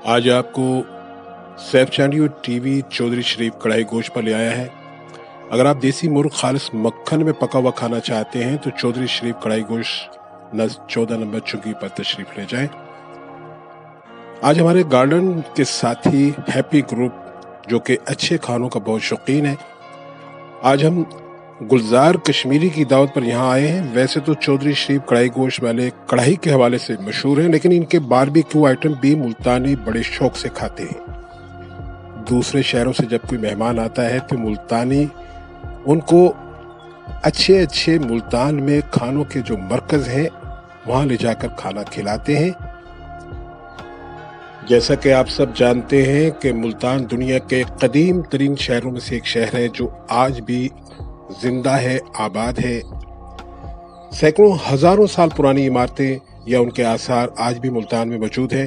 आज आपको सैफ चांडियो टीवी चौधरी शरीफ कढ़ाई गोश्त पर ले आया है। अगर आप देसी मुर्ग खालिस मक्खन में पका हुआ खाना चाहते हैं तो चौधरी शरीफ कढ़ाई गोश्त 14 नंबर चुंगी पर तशरीफ ले जाएं। आज हमारे गार्डन के साथी हैप्पी ग्रुप जो कि अच्छे खानों का बहुत शौकीन है, आज हम गुलजार कश्मीरी की दावत पर यहाँ आए हैं। वैसे तो चौधरी शरीफ कढ़ाई गोश्त वाले कढ़ाई के हवाले से मशहूर हैं, लेकिन इनके बारबेक्यू आइटम भी मुल्तानी बड़े शौक से खाते हैं। दूसरे शहरों से जब कोई मेहमान आता है तो मुल्तानी उनको अच्छे मुल्तान में खानों के जो मरकज हैं वहाँ ले जाकर खाना खिलाते हैं। जैसा कि आप सब जानते हैं कि मुल्तान दुनिया के कदीम तरीन शहरों में से एक शहर है जो आज भी जिंदा है, आबाद है। सैकड़ों हजारों साल पुरानी इमारतें या उनके आसार आज भी मुल्तान में मौजूद है।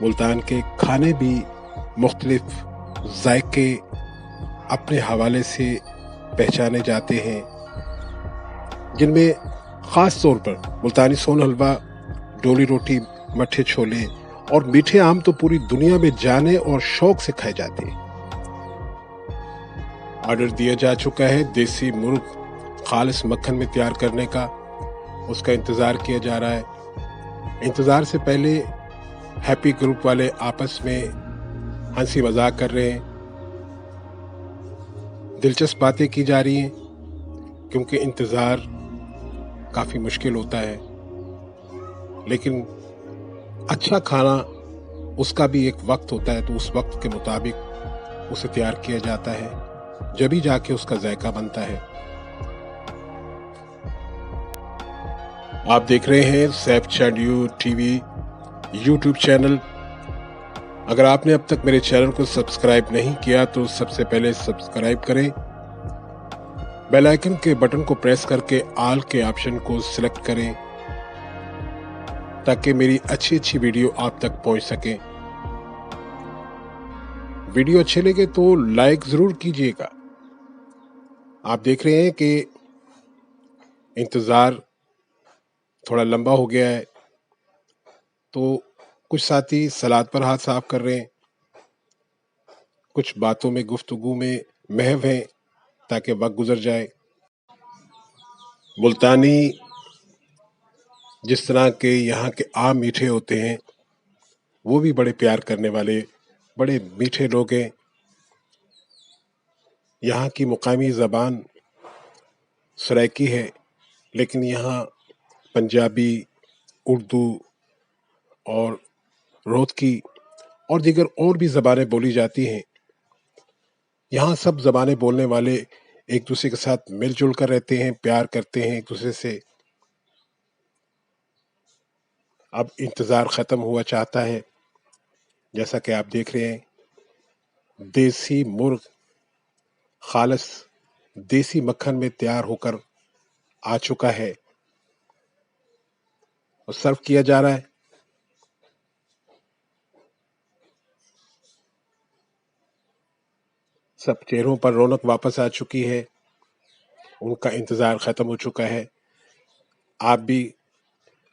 मुल्तान के खाने भी मुख्तलिफ जायके अपने हवाले से पहचाने जाते हैं, जिनमें ख़ास तौर पर मुल्तानी सोन हलवा, डोली रोटी, मट्ठे छोले और मीठे आम तो पूरी दुनिया में जाने और शौक से खाए जाते हैं। ऑर्डर दिया जा चुका है देसी मुर्ग खालिस मक्खन में तैयार करने का, उसका इंतज़ार किया जा रहा है। इंतज़ार से पहले हैप्पी ग्रुप वाले आपस में हंसी मजाक कर रहे हैं, दिलचस्प बातें की जा रही हैं, क्योंकि इंतज़ार काफ़ी मुश्किल होता है, लेकिन अच्छा खाना उसका भी एक वक्त होता है, तो उस वक्त के मुताबिक उसे तैयार किया जाता है, जब ही जाके उसका जायका बनता है। आप देख रहे हैं Saif Chandio TV YouTube channel. अगर आपने अब तक मेरे चैनल को सब्सक्राइब नहीं किया तो सबसे पहले सब्सक्राइब करें, बेल आइकन के बटन को प्रेस करके ऑल के ऑप्शन को सिलेक्ट करें ताकि मेरी अच्छी वीडियो आप तक पहुंच सके। वीडियो अच्छे लगे तो लाइक जरूर कीजिएगा। आप देख रहे हैं कि इंतज़ार थोड़ा लंबा हो गया है, तो कुछ साथी सलाद पर हाथ साफ कर रहे हैं, कुछ बातों में गुफ्तगू में महव हैं ताकि वक्त गुजर जाए। मुल्तानी जिस तरह के यहाँ के आम मीठे होते हैं, वो भी बड़े प्यार करने वाले बड़े मीठे लोग हैं। यहाँ की मुकामी ज़बान सराइकी है, लेकिन यहाँ पंजाबी, उर्दू और रोहतकी और दीगर और भी ज़बानें बोली जाती हैं। यहाँ सब ज़बानें बोलने वाले एक दूसरे के साथ मिलजुल कर रहते हैं, प्यार करते हैं एक दूसरे से। अब इंतज़ार ख़त्म हुआ चाहता है। जैसा कि आप देख रहे हैं, देसी मुर्ग खालिस देसी मक्खन में तैयार होकर आ चुका है और सर्व किया जा रहा है। सब चेहरों पर रौनक वापस आ चुकी है, उनका इंतज़ार ख़त्म हो चुका है। आप भी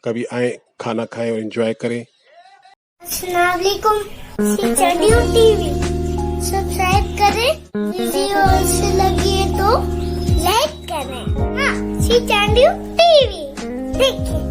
कभी आए, खाना खाएं और एंजॉय करें। अस्सलाम वालेकुम, सी चांडियो टीवी सब्सक्राइब करें, वीडियो अच्छी लगी है तो लाइक करें। हाँ, सी चांडियो टीवी देखिए।